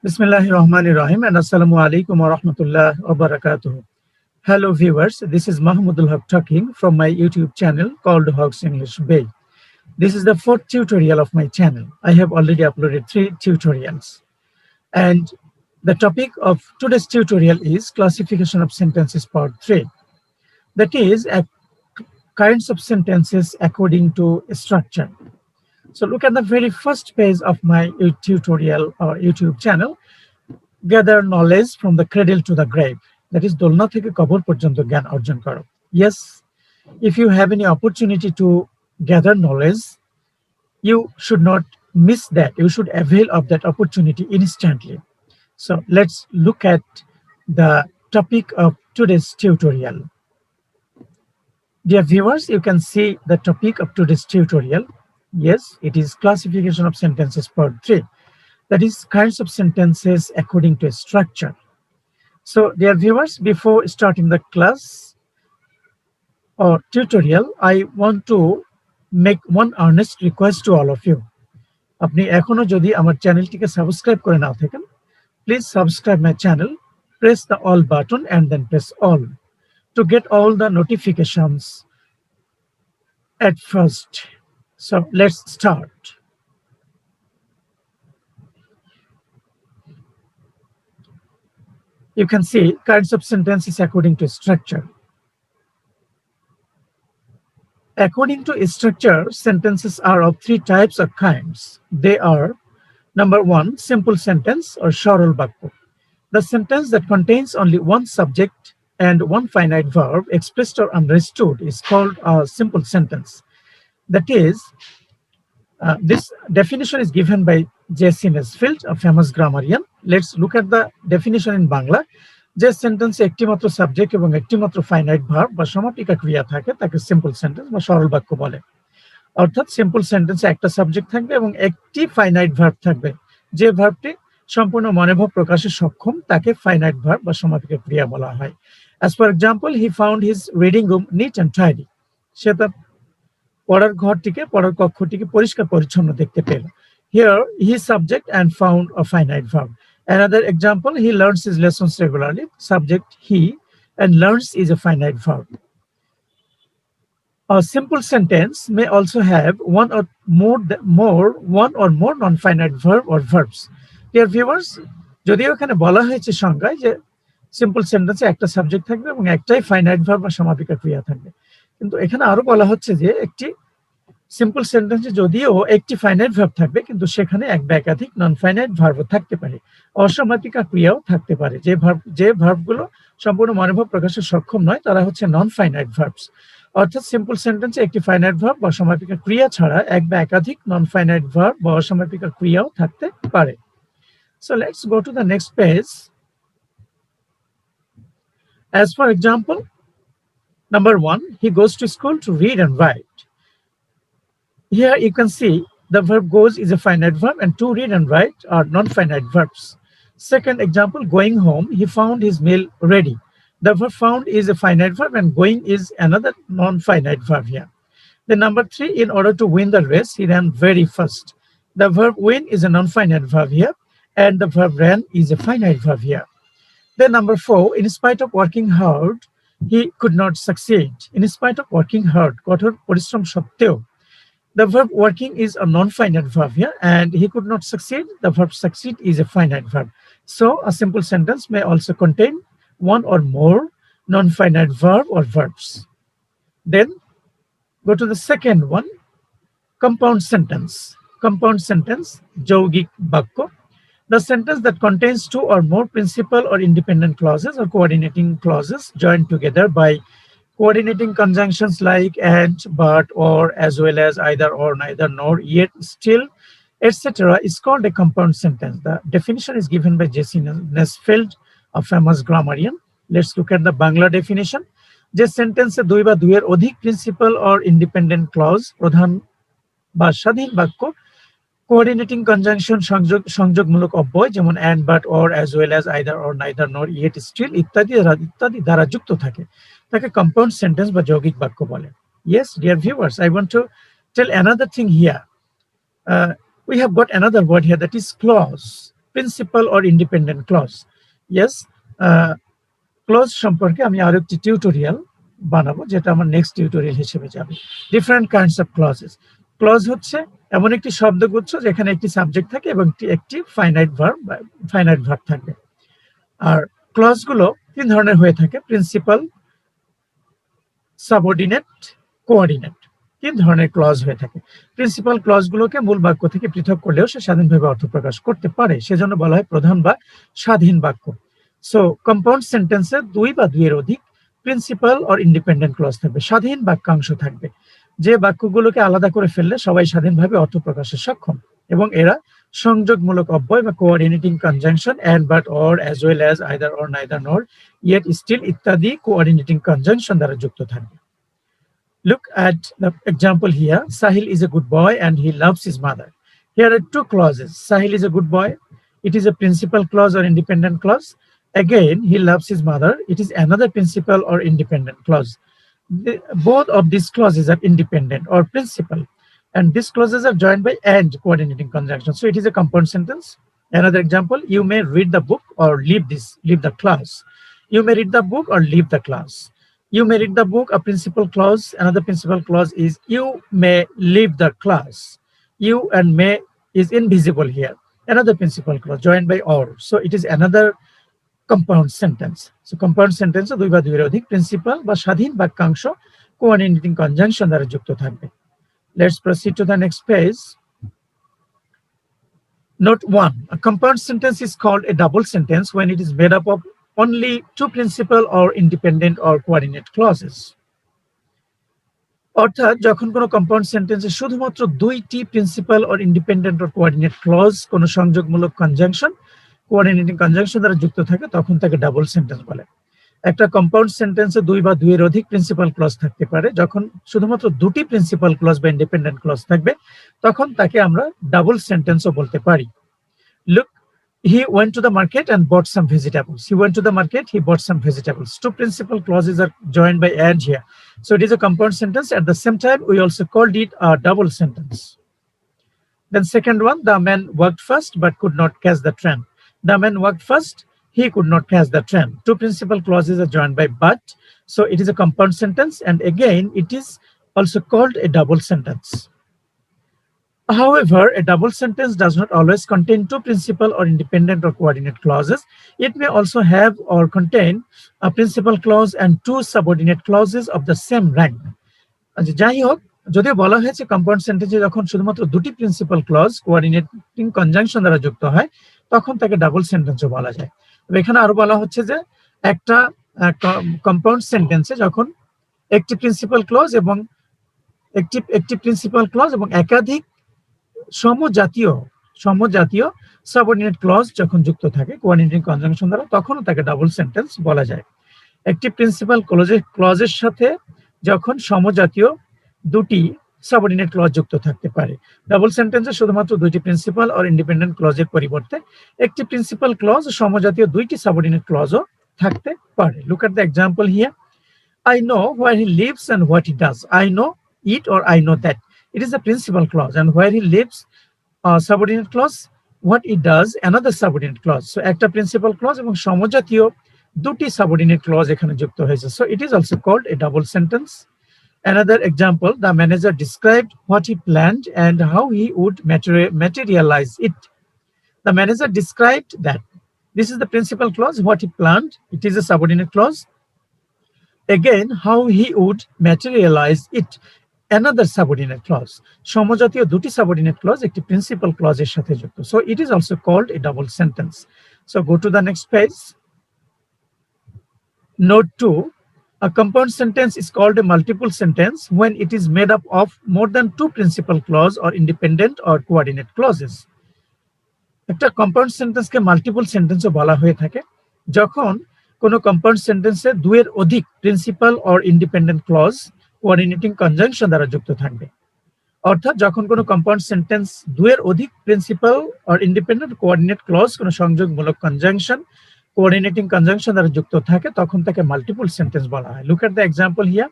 Bismillahirrahmanirrahim and Assalamu alaikum wa rahmatullah wa barakatuh. Hello viewers, this is Mahmoudul Haq talking from my YouTube channel called Hawks English Bay. This is the fourth tutorial of my channel. I have already uploaded 3 tutorials. And the topic of today's tutorial is classification of sentences part 3. That is, kinds of sentences according to structure. So look at the very first page of my tutorial or YouTube channel. Gather knowledge from the cradle to the grave. That is, দোলনা থেকে কবর পর্যন্ত জ্ঞান অর্জন করো. Yes, if you have any opportunity to gather knowledge, you should not miss that. You should avail of that opportunity instantly. So let's look at the topic of today's tutorial. Dear viewers, you can see the topic of today's tutorial. Yes, it is classification of sentences part 3. That is, kinds of sentences according to a structure. So, dear viewers, before starting the class or tutorial, I want to make one earnest request to all of you. আপনি এখনো যদি আমার চ্যানেলটিকে subscribe করে না থাকেন, please subscribe my channel, press the all button and then press all to get all the notifications at first. So, let's start. You can see kinds of sentences according to structure. According to structure, sentences are of 3 types or kinds. They are, number 1, simple sentence or সরল বাক্য. The sentence that contains only one subject and one finite verb expressed or understood is called a simple sentence. That is, this definition is given by J.C. Nesfield, a famous grammarian. Let's look at the definition in Bangla. যে সেন্টেন্সে একটিমাত্র subject এবং একটিমাত্র finite verb বা সমাপিকা ক্রিয়া থাকে তাকে simple sentence বা সরল বাক্য বলে। অর্থাৎ সিম্পল সেন্টেন্সে একটা সাবজেক্ট থাকবে এবং একটি ফাইনাইট ভার্ব থাকবে। যে ভার্বটি সম্পূর্ণ মনোভাব প্রকাশে সক্ষম তাকে ফাইনাইট ভার্ব বা সমাপিকা ক্রিয়া বলা হয়। As for example, he found his reading room neat and tidy. সে তার পড়ার ঘরটিকে, পড়ার কক্ষটিকে পরিষ্কার পরিচ্ছন্ন দেখতে পেল। Here, he subject and found a finite verb. Another example, he learns his lessons regularly. Subject he and learns is a finite verb. A simple sentence may also have one or more non-finite verb or verbs. Dear viewers, যদিও এখানে বলা হয়েছে সংজ্ঞায় যে simple সেন্টেন্সে একটা subject থাকবে এবং একটাই ফাইনাইট ভার্ব বা সমাপিকা ক্রিয়া থাকবে, কিন্তু এখানে আরো বলা হচ্ছে যে একটি সিম্পল সেন্টেন্সে যদিও একটি ফাইনাইট ভার্ব থাকবে কিন্তু সেখানে এক বা একাধিক নন ফাইনাইট ভার্বও থাকতে পারে, অসমাপিকা ক্রিয়াও থাকতে পারে। যে ভার্বগুলো সম্পূর্ণ মনোভাব প্রকাশে সক্ষম নয় তারা হচ্ছে নন ফাইনাইট ভার্বস। অর্থাৎ সিম্পল সেন্টেন্সে একটি ফাইনাইট ভার্ব বা সমাপিকা ক্রিয়া ছাড়া এক বা একাধিক নন ফাইনাইট ভার্ব বা অসমাপিকা ক্রিয়াও থাকতে পারে। So let's go to the next page. As for example, number 1, he goes to school to read and write. Here you can see the verb goes is a finite verb and to read and write are non-finite verbs. Second example, going home, he found his meal ready. The verb found is a finite verb and going is another non-finite verb here. Then number 3, in order to win the race, he ran very fast. The verb win is a non-finite verb here and the verb ran is a finite verb here. Then number 4, in spite of working hard, he could not succeed. In spite of working hard, কঠোর পরিশ্রম সত্ত্বেও, the verb working is a non-finite verb here and he could not succeed. The verb succeed is a finite verb. So a simple sentence may also contain one or more non-finite verb or verbs. Then go to the second one, compound sentence. Compound sentence, যৌগিক বাক্য. The sentence that contains 2 or more principal or independent clauses or coordinating clauses joined together by coordinating conjunctions like and, but, or, as well as, either, or, neither, nor, yet, still, etc. is called a compound sentence. The definition is given by J.C. Nesfield, a famous grammarian. Let's look at the Bangla definition. যে সেন্টেন্সে 2 বা 2 এর অধিক principal or independent clause, প্রধান বা স্বাধীন বাক্য, coordinating conjunction সংযোগমূলক অব্যয় যেমন and, but, or, as well as, either, or, neither, nor, yet, still ইত্যাদি দ্বারা যুক্ত থাকে তাকে কম্পাউন্ড সেন্টেন্স বা যৌগিক বাক্য বলে। Yes, dear viewers, I want to tell another thing here. We have got another word here, that is clause. Principal or independent clause. Yes, clause সম্পর্কে আমি আরো একটি টিউটোরিয়াল বানাবো, যেটা আমার নেক্সট টিউটোরিয়াল হিসেবে যাবে। Different kinds of clauses. Clause হচ্ছে এমন একটি শব্দগুচ্ছ যেখানে একটি সাবজেক্ট থাকে এবং একটি ফাইনাইট ভার্ব থাকবে। আর ক্লজগুলো তিন ধরনের হয়ে থাকে: প্রিন্সিপাল, সাবঅর্ডিনেট, কোঅর্ডিনেট। তিন ধরনের ক্লজ হয়ে থাকে। প্রিন্সিপাল ক্লজগুলোকে মূল বাক্য থেকে পৃথক করলেও সে স্বাধীনভাবে অর্থ প্রকাশ করতে পারে, সেজন্য বলা হয় প্রধান বা স্বাধীন বাক্য। সো কম্পাউন্ড সেন্টেন্সে দুই বা দুইয়ের অধিক প্রিন্সিপাল অর ইন্ডিপেন্ডেন্ট ক্লজ থাকবে, স্বাধীন বাক্যাংশ থাকবে, যে বাক্যগুলোকে আলাদা করে ফেললে সবাই স্বাধীনভাবে অর্থ প্রকাশে সক্ষম, এবং এরা সংযোগমূলক অব্যয় বা coordinating conjunction, and, but, or, as well as, either or, neither nor, yet, still ইত্যাদি কোঅর্ডিনেটিং কনজাংশন দ্বারা যুক্ত থাকবে। Look at the example here. Sahil is a good boy and he loves his mother. Here are two clauses. Sahil is a good boy. It is a principal clause or independent clause. Again, he loves his mother. It is another principal or independent clause. Both of these clauses are independent or principal. And these clauses are joined by and coordinating conjunction. So it is a compound sentence. Another example, you may read the book or leave the class. You may read the book or leave the class. You may read the book, a principal clause. Another principal clause is you may leave the class. You and may is invisible here. Another principal clause joined by or. So it is another compound sentence. So compound sentence দুই বা দুইয়ের অধিক principal বা স্বাধীন বাক্যাংশ coordinating conjunction দ্বারা যুক্ত থাকবে। Let's proceed to the next page. Note 1. A compound sentence is called a double sentence when it is made up of only two principal or independent or coordinate clauses. অর্থাৎ যখন কোনো compound সেন্টেন্সে শুধুমাত্র দুইটি principal or independent or coordinate clause, কোনো সংযোগমূলক conjunction, coordinating conjunction দ্বারা যুক্ত থাকে, তখন তাকে ডাবল সেন্টেন্স বলে। একটা কম্পাউন্ড সেন্টেন্সে দুই বা দুইয়ের অধিক প্রিন্সিপাল ক্লজ থাকতে পারে। যখন শুধুমাত্র দুটি প্রিন্সিপাল ক্লজ বা ইন্ডিপেন্ডেন্ট ক্লজ থাকবে, তখন তাকে আমরা ডাবল সেন্টেন্সও বলতে পারি। Look, he went to the market and bought some vegetables. He went to the market, he bought some vegetables. Two principal clauses are joined by and here. So it is a compound sentence. At the same time, we also called it a double sentence. Then second one, the man worked first but could not catch the train. The man worked first, he could not catch the train. Two principal clauses are joined by but. So it is a compound sentence, and again, it is also called a double sentence. However, a double sentence does not always contain two principal or independent or coordinate clauses. It may also have or contain a principal clause and two subordinate clauses of the same rank. যাই হোক, যদিও বলা হয়েছে compound সেন্টেন্সে যখন শুধুমাত্র দুটি principal clause coordinating conjunction দ্বারা যুক্ত হয়, তখন তাকে ডাবল সেন্টেন্সও বলা যায়। তবে এখানে আরো বলা হচ্ছে যে একটা কম্পাউন্ড সেন্টেন্সে যখন একটি প্রিন্সিপাল ক্লজ এবং একটি প্রিন্সিপাল ক্লজ এবং একাধিক সমজাতীয় সাবঅর্ডিনেট ক্লজ যখন যুক্ত থাকে কোঅর্ডিনেটিং কনজাংশন দ্বারা, তখনও তাকে ডাবল সেন্টেন্স বলা যায়। একটি প্রিন্সিপাল ক্লজের সাথে যখন সমজাতীয় দুটি সাবঅর্ডিনেট ক্লজ যুক্ত থাকতে পারে। ডাবল সেন্টেন্সে শুধুমাত্র দুইটি প্রিন্সিপাল অর ইন্ডিপেন্ডেন্ট ক্লজের পরিবর্তে একটি প্রিন্সিপাল ক্লজ সমজাতীয় দুইটি সাবঅর্ডিনেট ক্লজও থাকতে পারে। Look at the example here. I know where he lives and what he does. I know it or I know that. It is a principal clause, and where he lives, subordinate clause. What he does, another subordinate clause. So একটা principal clause এবং সমজাতীয় দুটি subordinate clause এখানে যুক্ত হয়েছে। So it is also called a double sentence. Another example, the manager described what he planned and how he would materialize it. The manager described that. This is the principal clause, what he planned. It is a subordinate clause. Again, how he would materialize it. Another subordinate clause. সমজাতীয় দুটি subordinate clause একটি principal clause এর সাথে যুক্ত। So it is also called a double sentence. So go to the next page. Note 2. A compound sentence is called a multiple sentence when it is made up of more than two principal clause or independent or coordinate clauses. একটা compound সেন্টেন্সকে multiple সেন্টেন্সও বলা হয়ে থাকে যখন কোনো compound সেন্টেন্সে দুইয়ের অধিক principal or independent clause coordinating conjunction দ্বারা যুক্ত থাকবে। অর্থাৎ যখন কোনো কম্পাউন্ড সেন্টেন্স দুইয়ের অধিক principal or independent coordinate clause কোনো সংযোগমূলক কনজাংশন কোঅর্ডিনেটিং কনজাংশন দ্বারা যুক্ত থাকে, তখন তাকে মাল্টিপল সেন্টেন্স বলা হয়। Look at the example here.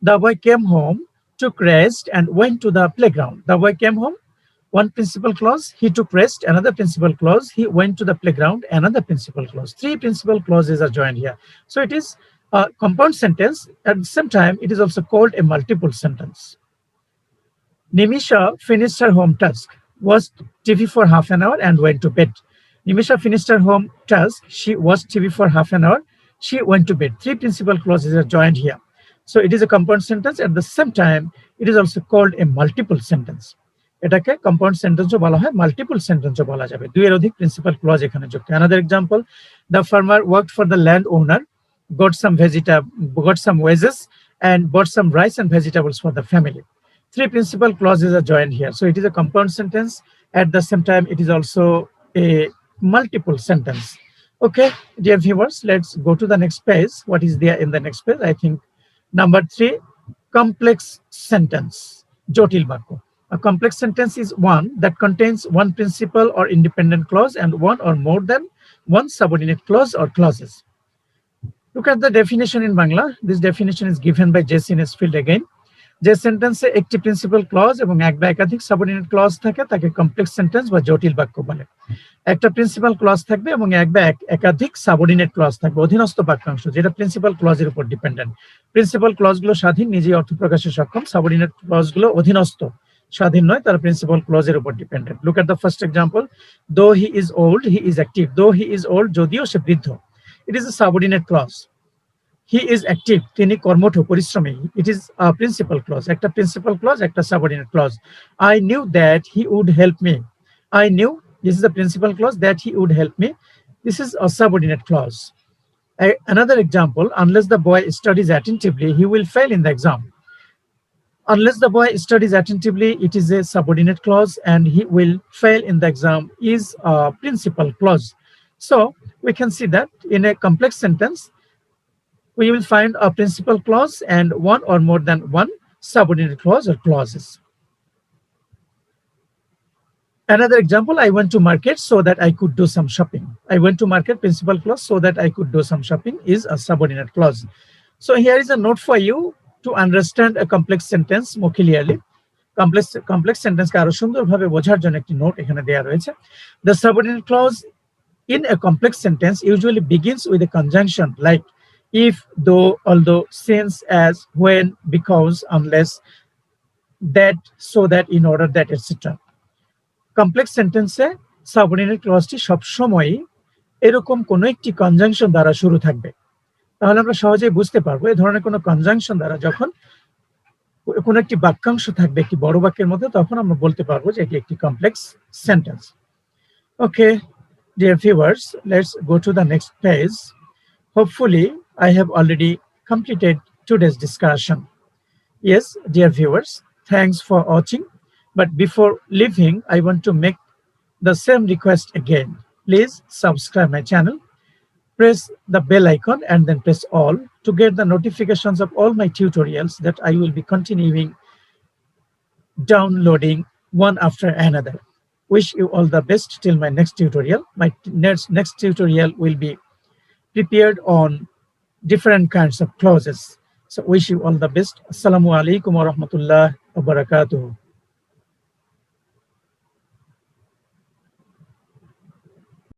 The boy came home, took rest and went to the playground. The boy came home, One principal clause, he took rest. Another principal clause, he went to the playground. Another principal clause. Three principal clauses are joined here. So it is a compound sentence. At the same time, it is also called a multiple sentence. Nimisha finished her home task, watched TV for half an hour, and went to bed. Nimisha finished her home task. She watched TV for half an hour. She went to bed. Three principal clauses are joined here. So it is a compound sentence. At the same time, it is also called a multiple sentence. এটাকে compound সেন্টেন্সও বলা হয়, multiple সেন্টেন্সও বলা যাবে। দুইয়ের অধিক principal clause এখানে যুক্ত। Another example, the farmer worked for the landowner, got some wages, and bought some rice and vegetables for the family. Three principal clauses are joined here. So it is a compound sentence. At the same time, it is also a multiple sentence. Okay, dear viewers, let's go to the next page. What is there in the next page? I think number 3, complex sentence, jotil বাক্য. A complex sentence is one that contains one principal or independent clause and one or more than one subordinate clause or clauses. Look at the definition in Bangla. This definition is given by J.C. Nesfield again. যে সেন্টেন্সে একটি principal clause এবং এক বা একাধিক subordinate clause থাকে তাকে complex sentence বা জটিল বাক্য বলে। একটা প্রিন্সিপাল ক্লজ থাকবে এবং এক বা একাধিক সাবঅর্ডিনেট ক্লজ থাকবে, অধীনস্থ বাক্যাংশ যেটা প্রিন্সিপাল ক্লজের উপর ডিপেন্ডেন্ট। প্রিন্সিপাল ক্লজগুলো স্বাধীন, নিজেই অর্থ প্রকাশে সক্ষম। সাবঅর্ডিনেট ক্লজগুলো অধীনস্থ, স্বাধীন নয়, তারা প্রিন্সিপাল ক্লজের উপর dependent. Look at the first example, though he is old he is active. Though he is old, যদিও সে বৃদ্ধ, it is a subordinate clause. He is active, তিনি কর্মঠ পরিশ্রমী, it is a principal clause, একটা principal clause, একটা subordinate clause. I knew that he would help me. I knew, this is a principal clause, that he would help me, this is a subordinate clause. Another example, unless the boy studies attentively, he will fail in the exam. Unless the boy studies attentively, it is a subordinate clause, and he will fail in the exam is a principal clause. So we can see that in a complex sentence, we will find a principal clause and one or more than one subordinate clause or clauses. Another example, I went to market so that I could do some shopping. I went to market, principal clause, so that I could do some shopping is a subordinate clause. So here is a note for you to understand a complex sentence more clearly. Complex sentence কে আরো সুন্দরভাবে বোঝার জন্য একটি note এখানে দেয়া রয়েছে। The subordinate clause in a complex sentence usually begins with a conjunction like if, though, although, since, as, when, because, unless, that, so that, in order that, etc. Complex সেন্টেন্সে subordinate ক্লজটি সবসময় এরকম কোনো একটি conjunction দ্বারা শুরু থাকবে। তাহলে আমরা সহজেই বুঝতে পারবো এই ধরনের কোনো কনজাংশন দ্বারা যখন কোনো একটি বাক্যাংশ থাকবে একটি বড় বাক্যের মধ্যে, তখন আমরা বলতে পারবো যে এটি একটি complex sentence. Okay dear viewers, let's go to the next page. Hopefully, I have already completed today's discussion. Yes, dear viewers, thanks for watching. But before leaving, I want to make the same request again. Please subscribe my channel, press the bell icon and then press all to get the notifications of all my tutorials that I will be continuing downloading one after another. Wish you all the best till my next tutorial. My next tutorial will be prepared on different kinds of clauses. So wish you all the best. Assalamu alaikum wa rahmatullahi wa barakatuh.